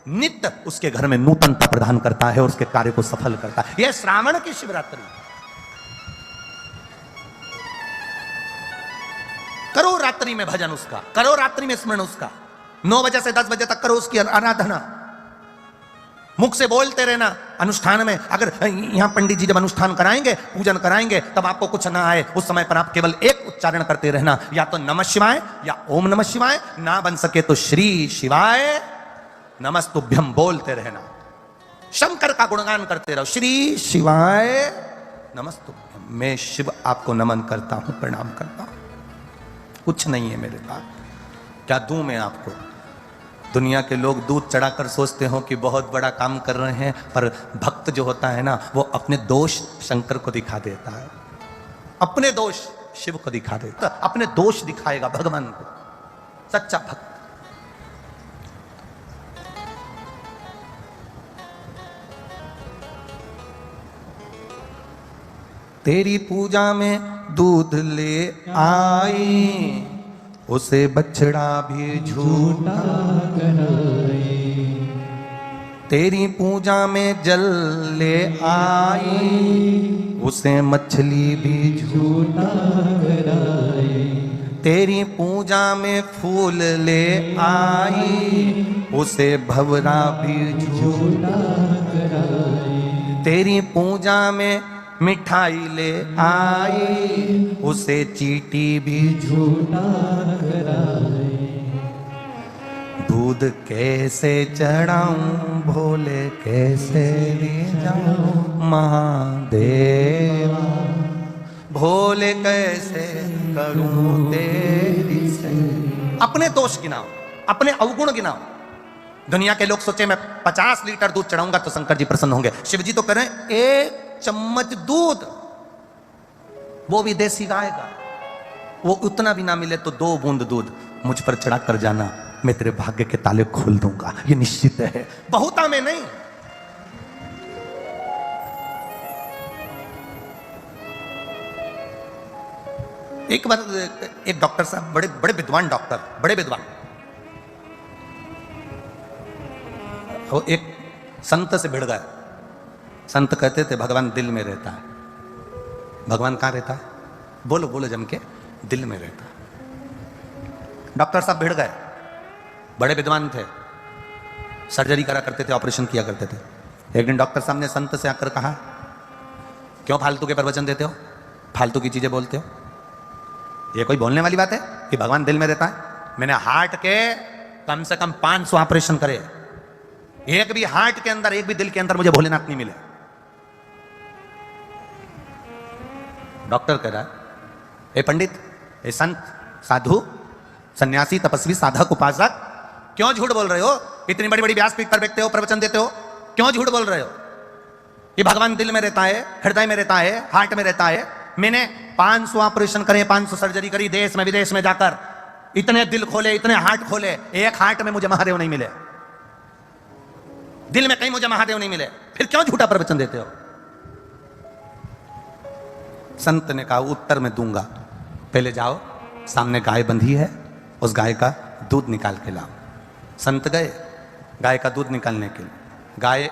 नित्य उसके घर में नूतनता प्रदान करता है और उसके कार्य को सफल करता है। यह श्रावण की शिवरात्रि। करो रात्रि में भजन उसका, करो रात्रि में स्मरण उसका, 9 बजे से 10 बजे तक करो उसकी आराधना। मुख से बोलते रहना। अनुष्ठान में अगर यहां पंडित जी जब अनुष्ठान कराएंगे, पूजन कराएंगे, तब आपको कुछ ना आए, उस समय पर आप केवल एक उच्चारण करते रहना, या तो नमः शिवाय या ओम नमः शिवाय, ना बन सके तो श्री शिवाय नमस्तुभ्यम बोलते रहना। शंकर का गुणगान करते रहो, श्री शिवाय नमस्तुभ्यम। मैं शिव आपको नमन करता हूं, प्रणाम करता हूं। कुछ नहीं है मेरे पास, क्या दूं मैं आपको? दुनिया के लोग दूध चढ़ाकर सोचते हो कि बहुत बड़ा काम कर रहे हैं, पर भक्त जो होता है ना, वो अपने दोष शंकर को दिखा देता है, अपने दोष शिव को दिखा देता, अपने दोष दिखाएगा भगवान को, सच्चा भक्त। तेरी पूजा में दूध ले आई, उसे बछड़ा भी झूठा कराए। तेरी पूजा में जल ले आई, उसे मछली भी झूठा कराए। तेरी पूजा में फूल ले आई, उसे भंवरा भी झूठा कराए। तेरी पूजा में मिठाई ले आई, उसे चींटी भी झूठा कराए। दूध कैसे चढ़ाऊं भोले कैसे ले जाऊं महादेवा, भोले कैसे करूं तेरी से। अपने दोष गिनाओ, अपने अवगुण गिनाओ। दुनिया के लोग सोचे मैं 50 लीटर दूध चढ़ाऊंगा तो शंकर जी प्रसन्न होंगे। शिव जी तो करें 1 चम्मच दूध, वो भी देसी गाय का, वो उतना भी ना मिले तो 2 बूंद दूध मुझ पर चढ़ा कर जाना, मैं तेरे भाग्य के ताले खोल दूंगा, ये निश्चित है। बहुता में नहीं। एक बार एक डॉक्टर साहब, बड़े बड़े विद्वान डॉक्टर, बड़े विद्वान, वो एक संत से भिड़ गए। संत कहते थे भगवान दिल में रहता है। भगवान कहां रहता है? बोलो बोलो जम के, दिल में रहता है। डॉक्टर साहब भिड़ गए, बड़े विद्वान थे, सर्जरी करा करते थे, ऑपरेशन किया करते थे। एक दिन डॉक्टर साहब ने संत से आकर कहा, क्यों फालतू के प्रवचन देते हो, फालतू की चीजें बोलते हो? ये कोई बोलने वाली बात है कि भगवान दिल में रहता है? मैंने हार्ट के कम से कम 500 ऑपरेशन करे, एक भी हार्ट के अंदर, एक भी दिल के अंदर मुझे भोलेनाथ नहीं मिले। डॉक्टर कह रहा है, ए पंडित, ए संत, साधु, सन्यासी, तपस्वी, साधक, उपासक, क्यों झूठ बोल रहे हो? इतनी बड़ी बड़ी व्यासपीठ पर बैठते हो, प्रवचन देते हो, क्यों झूठ बोल रहे हो? ये भगवान दिल में रहता है, हृदय में रहता है, हार्ट में रहता है। मैंने 500 ऑपरेशन करे, 500 सर्जरी करी, देश में विदेश में जाकर, इतने दिल खोले, इतने हार्ट खोले, एक हार्ट में मुझे महादेव नहीं मिले, दिल में कहीं मुझे महादेव नहीं मिले, फिर क्यों झूठा प्रवचन देते हो? संत ने कहा, उत्तर में दूंगा, पहले जाओ, सामने गाय बंधी है, उस गाय का दूध निकाल के लाओ। संत गए गाय का दूध निकालने के लिए। गाय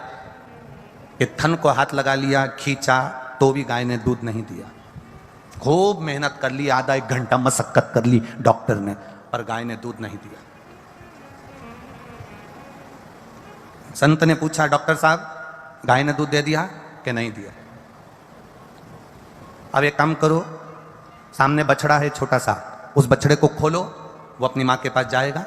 के थन को हाथ लगा लिया, खींचा, तो भी गाय ने दूध नहीं दिया। खूब मेहनत कर ली, आधा 1 घंटा मशक्कत कर ली डॉक्टर ने, पर गाय ने दूध नहीं दिया। संत ने पूछा, डॉक्टर साहब गाय ने दूध दे दिया कि नहीं दिया? अब एक काम करो, सामने बछड़ा है छोटा सा, उस बछड़े को खोलो, वो अपनी माँ के पास जाएगा,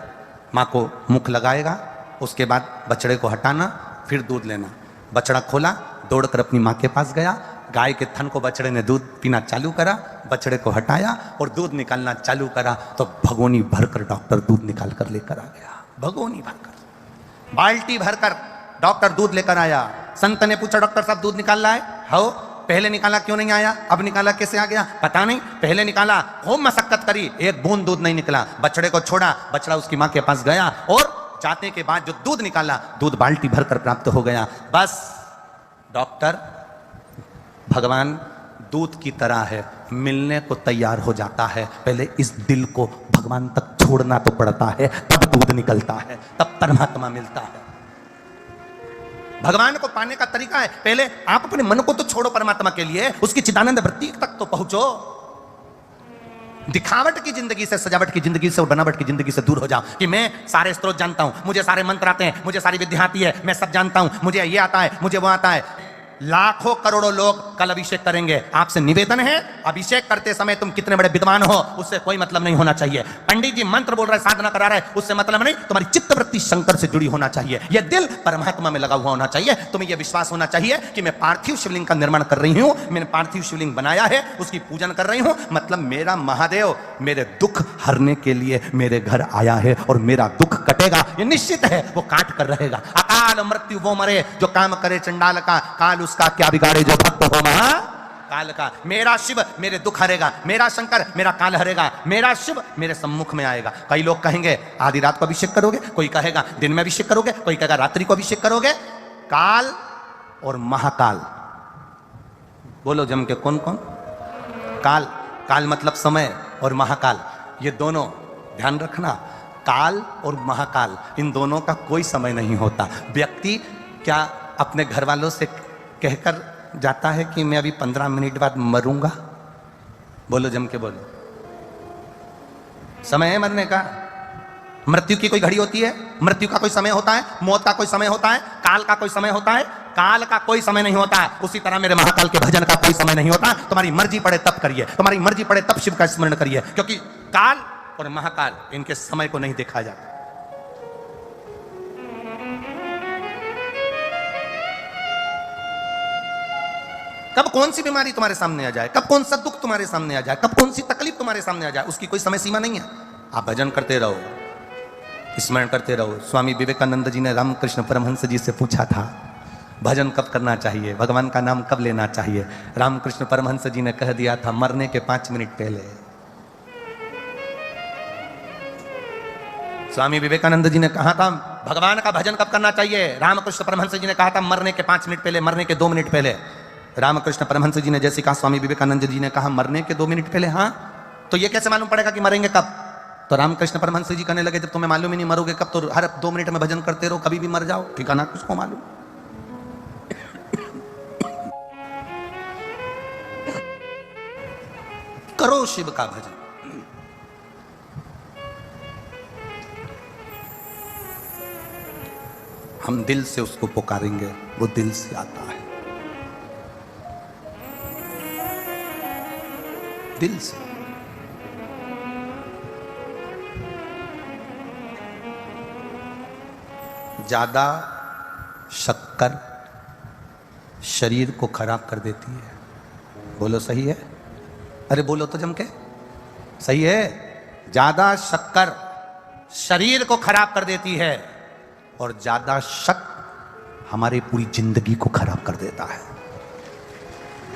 माँ को मुख लगाएगा, उसके बाद बछड़े को हटाना, फिर दूध लेना। बछड़ा खोला, दौड़कर अपनी माँ के पास गया, गाय के थन को बछड़े ने दूध पीना चालू करा, बछड़े को हटाया और दूध निकालना चालू करा, तो भगोनी भरकर डॉक्टर दूध निकाल कर लेकर आ गया। भगोनी भरकर, बाल्टी भरकर डॉक्टर दूध लेकर आया। संत ने पूछा, डॉक्टर साहब दूध निकाल रहा है? हो, पहले निकाला क्यों नहीं आया? अब निकाला कैसे आ गया? पता नहीं, पहले निकाला, खूब मशक्कत करी, 1 बूंद दूध नहीं निकला। बछड़े को छोड़ा, बछड़ा उसकी माँ के पास गया और जाते के बाद जो दूध निकाला, दूध बाल्टी भरकर प्राप्त हो गया। बस डॉक्टर, भगवान दूध की तरह है, मिलने को तैयार हो जाता है, पहले इस दिल को भगवान तक छोड़ना तो पड़ता है, तब दूध निकलता है, तब परमात्मा मिलता है। भगवान को पाने का तरीका है, पहले आप अपने मन को तो छोड़ो परमात्मा के लिए, उसकी चिदानंद वृत्ति तक तो पहुंचो। दिखावट की जिंदगी से, सजावट की जिंदगी से और बनावट की जिंदगी से दूर हो जाओ कि मैं सारे स्त्रोत जानता हूं, मुझे सारे मंत्र आते हैं, मुझे सारी विद्या आती है, मैं सब जानता हूं, मुझे ये आता है, मुझे वो आता है। लाखों करोड़ों लोग कल अभिषेक करेंगे, आपसे निवेदन है, अभिषेक करते समय तुम कितने बड़े विद्वान हो उससे कोई मतलब नहीं होना चाहिए। पंडित जी मंत्र बोल रहे, साधना करा रहे, उससे मतलब नहीं, तुम्हारी चित्तवृत्ति शंकर से जुड़ी होना चाहिए, यह दिल परमात्मा में लगा हुआ होना चाहिए। तुम्हें यह विश्वास होना चाहिए कि मैं पार्थिव शिवलिंग का निर्माण कर रही हूं, मैंने पार्थिव शिवलिंग बनाया है, उसकी पूजन कर रही हूं, मतलब मेरा महादेव मेरे दुख हरने के लिए मेरे घर आया है और मेरा दुख कटेगा, ये निश्चित है, वो काट कर रहेगा। अकाल मृत्यु वो मरे जो काम करे चंडाल का, काल उसका क्या बिगाड़े जो भक्त हो महा काल का। मेरा शिव मेरे दुख हरेगा, मेरा शंकर मेरा काल हरेगा, मेरा शिव मेरे सम्मुख में आएगा। कई लोग कहेंगे आधी रात को अभिषेक करोगे, कोई कहेगा दिन में अभिषेक करोगे, कोई कहेगा रात्रि को अभिषेक करोगे। काल और महाकाल बोलो जम के, कौन कौन? काल, काल मतलब समय, और महाकाल, ये दोनों ध्यान रखना। काल और महाकाल इन दोनों का कोई समय नहीं होता। व्यक्ति क्या अपने घर वालों से कहकर जाता है कि मैं अभी 15 मिनट बाद मरूंगा? बोलो, जम के बोलो। समय है मरने का? मृत्यु की कोई घड़ी होती है? मृत्यु का कोई समय होता है? मौत का कोई समय होता है? काल का कोई समय होता है? काल का कोई समय नहीं होता है। उसी तरह मेरे महाकाल के भजन का कोई समय नहीं होता। तुम्हारी मर्जी पड़े तब करिए, तुम्हारी मर्जी पड़े तब शिव का स्मरण करिए, क्योंकि काल और महाकाल इनके समय को नहीं देखा जाता। कब कौन सी बीमारी तुम्हारे सामने आ जाए, कब कौन सा दुख तुम्हारे सामने आ जाए, कब कौन सी तकलीफ तुम्हारे सामने आ जाए, उसकी कोई समय सीमा नहीं है। आप भजन करते रहो, स्मरण करते रहो। स्वामी विवेकानंद जी ने रामकृष्ण परमहंस जी से पूछा था, भजन कब करना चाहिए, भगवान का नाम कब लेना चाहिए? रामकृष्ण परमहंस जी ने कह दिया था, मरने के 5 मिनट पहले। स्वामी विवेकानंद जी ने कहा था, भगवान का भजन कब करना चाहिए? रामकृष्ण परमहंस जी ने कहा था, मरने के 5 मिनट पहले, मरने के 2 मिनट पहले। रामकृष्ण परमहंस जी ने जैसे कहा, स्वामी विवेकानंद जी ने कहा मरने के 2 मिनट पहले। हाँ, तो ये कैसे मालूम पड़ेगा कि मरेंगे कब? तो रामकृष्ण परमहंस जी कहने लगे, जब तुम्हें मालूम ही नहीं मरोगे कब, तो हर 2 मिनट में भजन करते रहो, कभी भी मर जाओ, ठिकाना किसको मालूम। करो शिव का भजन। हम दिल से उसको पुकारेंगे, वो दिल से आता है, दिल से। ज्यादा शक्कर शरीर को खराब कर देती है। बोलो सही है? अरे बोलो तो जम के, सही है? ज्यादा शक्कर शरीर को खराब कर देती है और ज्यादा शक हमारी पूरी जिंदगी को खराब कर देता है।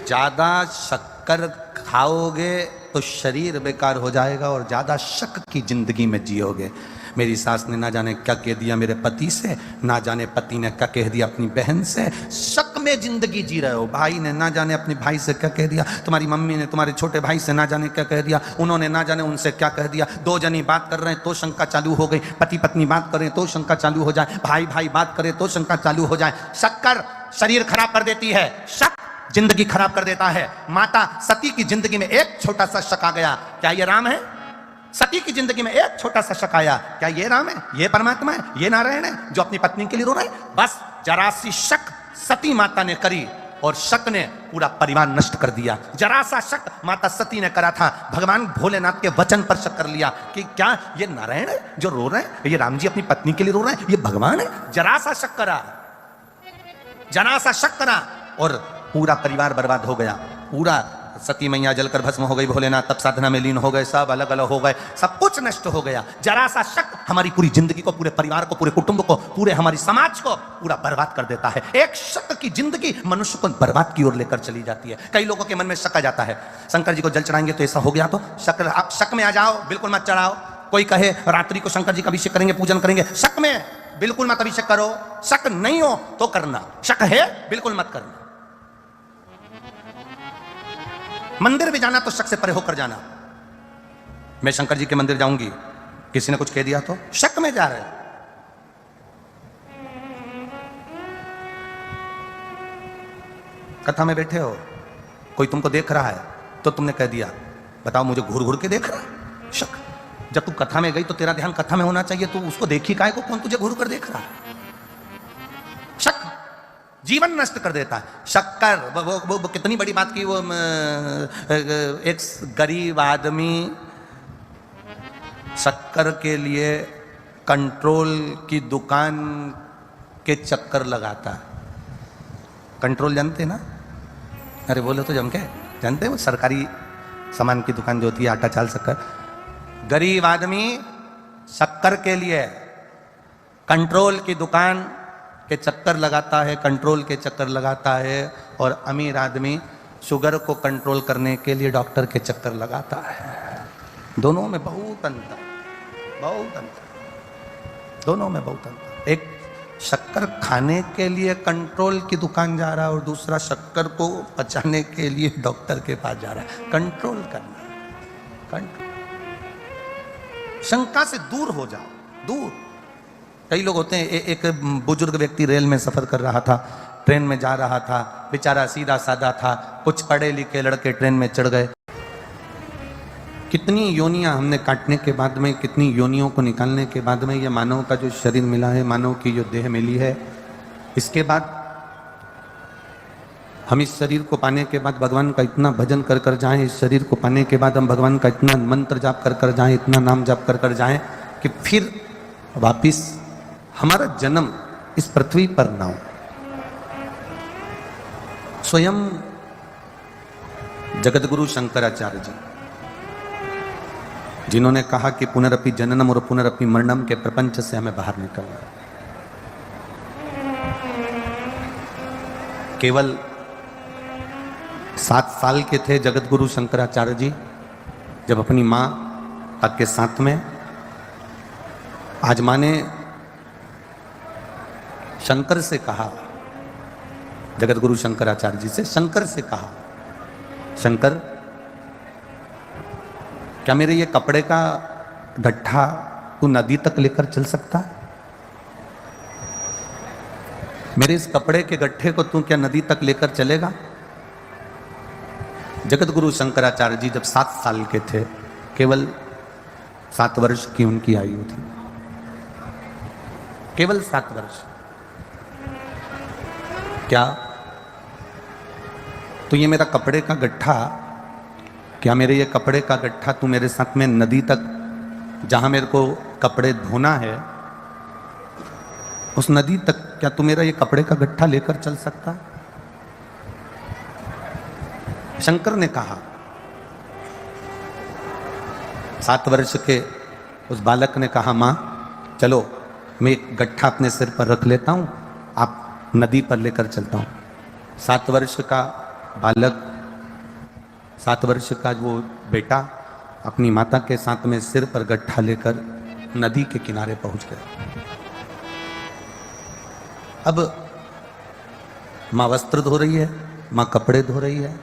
ज्यादा शक्कर खाओगे तो शरीर बेकार हो जाएगा और ज्यादा शक की जिंदगी में जियोगे। मेरी सास ने ना जाने क्या कह दिया मेरे पति से, ना जाने पति ने क्या कह दिया अपनी बहन से, शक में जिंदगी जी रहे हो। भाई ने ना जाने अपने भाई से क्या कह दिया, तुम्हारी मम्मी ने तुम्हारे छोटे भाई से ना जाने क्या कह दिया, उन्होंने ना जाने उनसे क्या कह दिया। 2 जनी बात कर रहे हैं तो शंका चालू हो गई, पति पत्नी बात करें तो शंका चालू हो जाए, भाई भाई बात करे तो शंका चालू हो जाए। शक्कर शरीर खराब कर देती है, शक जिंदगी खराब कर देता है। माता सती की जिंदगी में एक छोटा सा शक आ गया, क्या ये राम है? सती की जिंदगी में एक छोटा सा शक आया, क्या ये राम है, ये परमात्मा है, ये नारायण है जो अपनी पत्नी के लिए रो रहे हैं? बस जरा सी शक सती माता ने करी और शक ने पूरा परिवार नष्ट कर दिया। जरा सा शक माता सती ने करा था, भगवान भोलेनाथ के वचन पर शक कर लिया कि क्या ये नारायण है जो रो रहे हैं, ये राम जी अपनी पत्नी के लिए रो रहे हैं, ये भगवान है। जरा सा शक करा, जरा सा शक करा और पूरा परिवार बर्बाद हो गया। पूरा सती मैया जलकर भस्म हो गई, भोलेनाथ तप साधना में लीन हो गए, सब अलग अलग हो गए, सब कुछ नष्ट हो गया। जरा सा शक हमारी पूरी जिंदगी को, पूरे परिवार को, पूरे कुटुंब को, पूरे हमारी समाज को पूरा बर्बाद कर देता है। एक शक की जिंदगी मनुष्य को बर्बाद की ओर लेकर चली जाती है। कई लोगों के मन में शक आ जाता है, शंकर जी को जल चढ़ाएंगे तो ऐसा हो गया, तो शक में आ जाओ, बिल्कुल मत चढ़ाओ। कोई कहे रात्रि को शंकर जी का अभिषेक करेंगे, पूजन करेंगे, शक में बिल्कुल मत अभिषेक करो। शक नहीं हो तो करना, शक है बिल्कुल मत करना। मंदिर भी जाना तो शक से परे होकर जाना। मैं शंकर जी के मंदिर जाऊंगी, किसी ने कुछ कह दिया तो शक में जा रहे। कथा में बैठे हो, कोई तुमको देख रहा है तो तुमने कह दिया, बताओ मुझे घूर घूर के देख रहा है, शक। जब तू कथा में गई तो तेरा ध्यान कथा में होना चाहिए, तू उसको देखी काहे को, कौन तुझे घूर कर देख रहा है? शक जीवन नष्ट कर देता है। शक्कर वो कितनी बड़ी बात की, वो एक गरीब आदमी शक्कर के लिए कंट्रोल की दुकान के चक्कर लगाता है। कंट्रोल जानते ना? अरे बोलो तो जम के, जानते हैं वो सरकारी सामान की दुकान जो होती है, आटा चाल शक्कर। गरीब आदमी शक्कर के लिए कंट्रोल की दुकान के चक्कर लगाता है, कंट्रोल के चक्कर लगाता है, और अमीर आदमी शुगर को कंट्रोल करने के लिए डॉक्टर के चक्कर लगाता है। दोनों में बहुत अंतर, बहुत अंतर, दोनों में बहुत अंतर। एक शक्कर खाने के लिए कंट्रोल की दुकान जा रहा है और दूसरा शक्कर को पचाने के लिए डॉक्टर के पास जा रहा है। कंट्रोल करना, कंट्रोल। शंका से दूर हो जाओ, दूर। कई लोग होते हैं, एक बुजुर्ग व्यक्ति रेल में सफर कर रहा था, ट्रेन में जा रहा था, बेचारा सीधा साधा था, कुछ पढ़े लिखे लड़के ट्रेन में चढ़ गए। कितनी योनियां हमने काटने के बाद में, कितनी योनियों को निकालने के बाद में ये मानव का जो शरीर मिला है, मानव की जो देह मिली है, इसके बाद हम इस शरीर को पाने के बाद भगवान का इतना भजन कर कर जाएं, इस शरीर को पाने के बाद हम भगवान का इतना मंत्र जाप कर कर जाएं, इतना नाम जाप कर कर जाएं कि फिर वापिस हमारा जन्म इस पृथ्वी पर ना हो। स्वयं जगतगुरु शंकराचार्य जी, जिन्होंने कहा कि पुनरपि जननम और पुनरपि मरणम के प्रपंच से हमें बाहर निकलना, केवल 7 साल के थे जगतगुरु शंकराचार्य जी जब अपनी मां के साथ में, आज मां ने शंकर से कहा, जगतगुरु शंकराचार्य जी से शंकर से कहा, शंकर क्या मेरे ये कपड़े का गट्ठा तू नदी तक लेकर चल सकता है? मेरे इस कपड़े के गट्ठे को तू क्या नदी तक लेकर चलेगा? जगतगुरु शंकराचार्य जी जब 7 साल के थे, केवल 7 वर्ष की उनकी आयु थी, केवल 7 वर्ष। क्या तो ये मेरा कपड़े का गट्ठा, क्या मेरे ये कपड़े का गट्ठा तू मेरे साथ में नदी तक, जहां मेरे को कपड़े धोना है, उस नदी तक क्या तू मेरा ये कपड़े का गट्ठा लेकर चल सकता? शंकर ने कहा। 7 वर्ष के उस बालक ने कहा, मां चलो मैं एक गट्ठा अपने सिर पर रख लेता हूं, आप नदी पर लेकर चलता हूं। 7 वर्ष का बालक, 7 वर्ष का वो बेटा अपनी माता के साथ में सिर पर गट्ठा लेकर नदी के किनारे पहुंच गया। अब मां वस्त्र धो रही है, मां कपड़े धो रही है,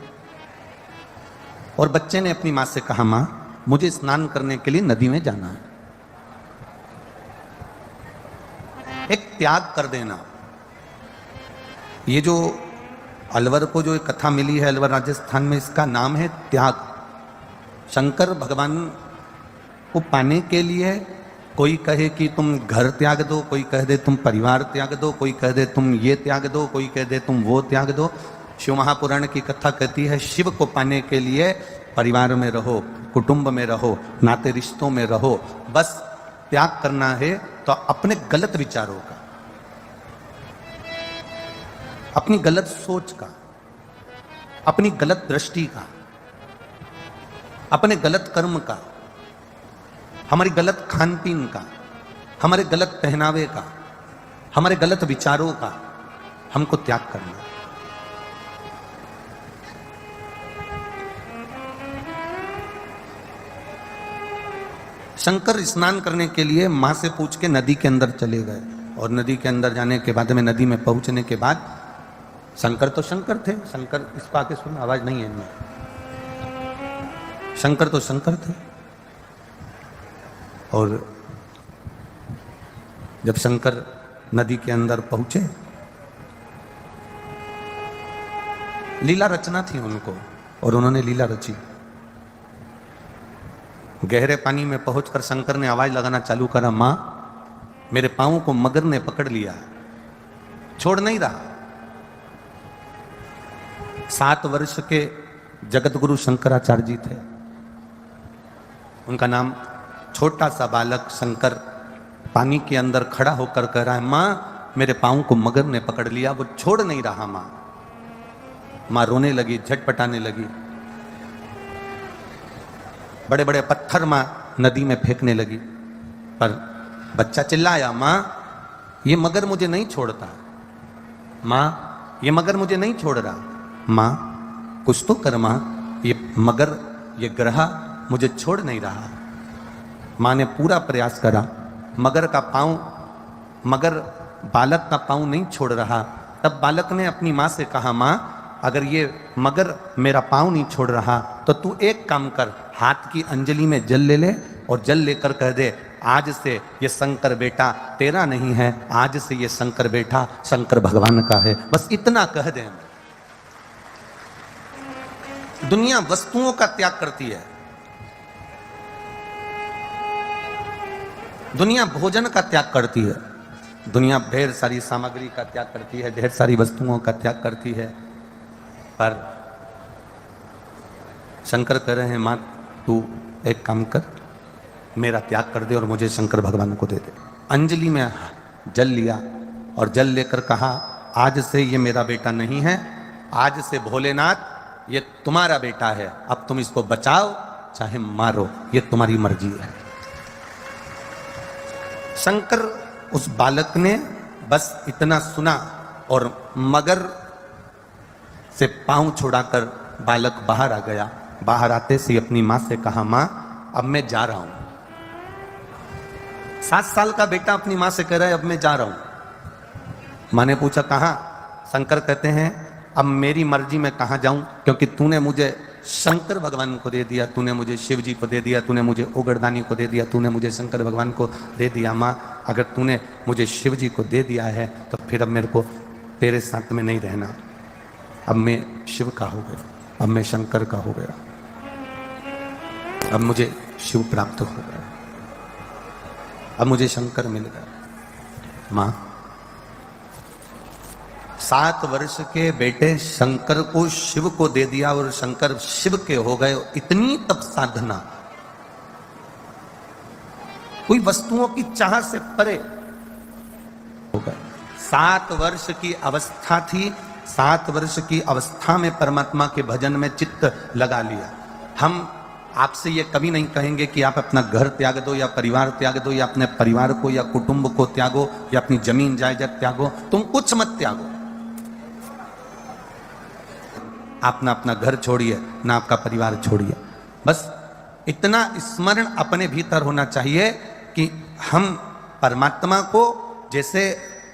और बच्चे ने अपनी मां से कहा, मां मुझे स्नान करने के लिए नदी में जाना है। एक त्याग कर देना। ये जो अलवर को जो एक कथा मिली है, अलवर राजस्थान में, इसका नाम है त्याग। शंकर भगवान को पाने के लिए कोई कहे कि तुम घर त्याग दो, कोई कह दे तुम परिवार त्याग दो, कोई कह दे तुम ये त्याग दो, कोई कह दे तुम वो त्याग दो। शिव महापुराण की कथा कहती है, शिव को पाने के लिए परिवार में रहो, कुटुंब में रहो, नाते रिश्तों में रहो, बस त्याग करना है तो अपने गलत विचारों का, अपनी गलत सोच का, अपनी गलत दृष्टि का, अपने गलत कर्म का, हमारी गलत खान पीन का, हमारे गलत पहनावे का, हमारे गलत विचारों का हमको त्याग करना। शंकर स्नान करने के लिए मां से पूछ के नदी के अंदर चले गए, और नदी के अंदर जाने के बाद में, नदी में पहुंचने के बाद, शंकर तो शंकर थे, शंकर इसको आके सुन, आवाज नहीं है इनमें, शंकर तो शंकर थे। और जब शंकर नदी के अंदर पहुंचे, लीला रचना थी उनको, और उन्होंने लीला रची। गहरे पानी में पहुंचकर शंकर ने आवाज लगाना चालू करा, मां मेरे पांव को मगर ने पकड़ लिया, छोड़ नहीं रहा। 7 वर्ष के जगतगुरु शंकराचार्य जी थे, उनका नाम, छोटा सा बालक शंकर पानी के अंदर खड़ा होकर कह रहा है, मां मेरे पांव को मगर ने पकड़ लिया, वो छोड़ नहीं रहा। मां रोने लगी, झटपटाने लगी, बड़े बड़े पत्थर मां नदी में फेंकने लगी, पर बच्चा चिल्लाया, मां ये मगर मुझे नहीं छोड़ता, मां ये मगर मुझे नहीं छोड़ रहा, मां कुछ तो कर, मां ये मगर, ये ग्रह मुझे छोड़ नहीं रहा। मां ने पूरा प्रयास करा, मगर का पांव, मगर बालक का पांव नहीं छोड़ रहा। तब बालक ने अपनी मां से कहा, मां अगर ये मगर मेरा पांव नहीं छोड़ रहा तो तू एक काम कर, हाथ की अंजलि में जल ले ले, और जल लेकर कह दे, आज से ये शंकर बेटा तेरा नहीं है, आज से ये शंकर बेटा शंकर भगवान का है। बस इतना कह दें। दुनिया वस्तुओं का त्याग करती है, दुनिया भोजन का त्याग करती है, दुनिया ढेर सारी सामग्री का त्याग करती है, ढेर सारी वस्तुओं का त्याग करती है, पर शंकर कह रहे हैं मां तू एक काम कर, मेरा त्याग कर दे और मुझे शंकर भगवान को दे दे। अंजलि में जल लिया और जल लेकर कहा आज से ये मेरा बेटा नहीं है, आज से भोलेनाथ ये तुम्हारा बेटा है, अब तुम इसको बचाओ चाहे मारो, ये तुम्हारी मर्जी है। शंकर उस बालक ने बस इतना सुना और मगर से पांव छुड़ाकर बालक बाहर आ गया। बाहर आते से अपनी मां से कहा मां अब मैं जा रहा हूं। 7 साल का बेटा अपनी मां से कह रहा है अब मैं जा रहा हूं। मां ने पूछा कहां? शंकर कहते हैं अब मेरी मर्जी में कहां जाऊं, क्योंकि तूने मुझे शंकर भगवान को दे दिया, तूने मुझे शिव जी को दे दिया, तूने मुझे उगरदानी को दे दिया, तूने मुझे शंकर भगवान को दे दिया। माँ अगर तूने मुझे शिव जी को दे दिया है तो फिर अब मेरे को तेरे साथ में नहीं रहना। अब मैं शिव का हो गया, अब मैं शंकर का हो गया, अब मुझे शिव प्राप्त हो गया, अब मुझे शंकर मिल गया। माँ 7 वर्ष के बेटे शंकर को शिव को दे दिया और शंकर शिव के हो गए। इतनी तप साधना, कोई वस्तुओं की चाह से परे हो गए। 7 वर्ष की अवस्था थी, 7 वर्ष की अवस्था में परमात्मा के भजन में चित्त लगा लिया। हम आपसे ये कभी नहीं कहेंगे कि आप अपना घर त्याग दो या परिवार त्याग दो या अपने परिवार को या कुटुंब को त्यागो या अपनी जमीन जायदाद त्यागो, तुम कुछ मत त्यागो। आप ना अपना घर छोड़िए ना आपका परिवार छोड़िए, बस इतना स्मरण अपने भीतर होना चाहिए कि हम परमात्मा को, जैसे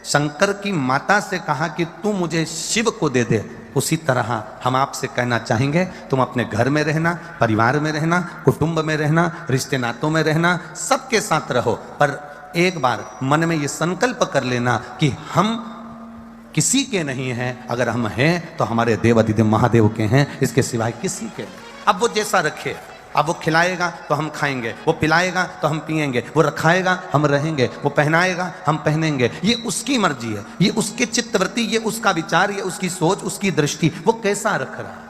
शंकर की माता से कहा कि तू मुझे शिव को दे दे, उसी तरह हम आपसे कहना चाहेंगे तुम अपने घर में रहना, परिवार में रहना, कुटुंब में रहना, रिश्ते नातों में रहना, सबके साथ रहो, पर एक बार मन में ये संकल्प कर लेना कि हम किसी के नहीं हैं, अगर हम हैं तो हमारे देव अधिदेव महादेव के हैं, इसके सिवाय किसी के। अब वो जैसा रखे, अब वो खिलाएगा तो हम खाएंगे, वो पिलाएगा तो हम पिएंगे, वो रखाएगा हम रहेंगे, वो पहनाएगा हम पहनेंगे, ये उसकी मर्जी है, ये उसके चित्तवृत्ति, ये उसका विचार, ये उसकी सोच, उसकी दृष्टि, वो कैसा रख रहा है।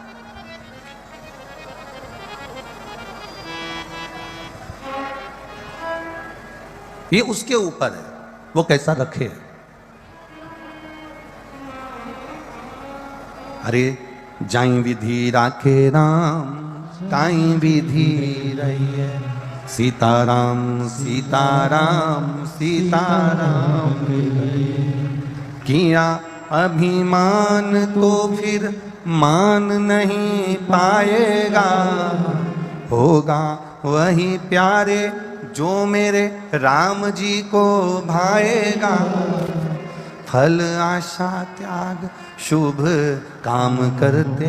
ये उसके ऊपर है, वो कैसा रखे। अरे जाई विधि राखे राम, ताई विधि रहिए, सीताराम सीताराम सीताराम किया अभिमान तो फिर मान नहीं पाएगा, होगा वही प्यारे जो मेरे राम जी को भाएगा। फल आशा त्याग शुभ काम करते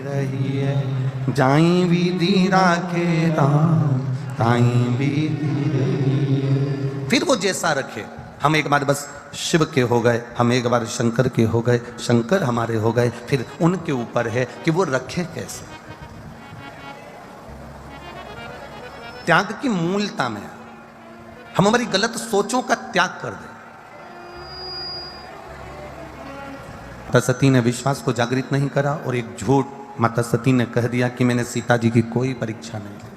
रहिए, जाई विधि राखे राम, ताई विधि रहिए। फिर वो जैसा रखे, हम एक बार बस शिव के हो गए, हम एक बार शंकर के हो गए, शंकर हमारे हो गए, फिर उनके ऊपर है कि वो रखे कैसे। त्याग की मूलता में हम हमारी गलत सोचों का त्याग कर दें। माता सती ने विश्वास को जागृत नहीं करा और एक झूठ माता सती ने कह दिया कि मैंने सीता जी की कोई परीक्षा नहीं ली,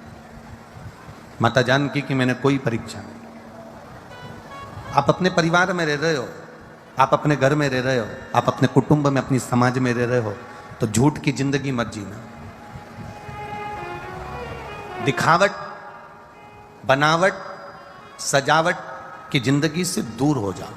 माता जानकी की मैंने कोई परीक्षा नहीं ली। आप अपने परिवार में रह रहे हो, आप अपने घर में रह रहे हो, आप अपने कुटुंब में, अपनी समाज में रह रहे हो, तो झूठ की जिंदगी मत जीना। दिखावट, बनावट, सजावट की जिंदगी से दूर हो जाओ।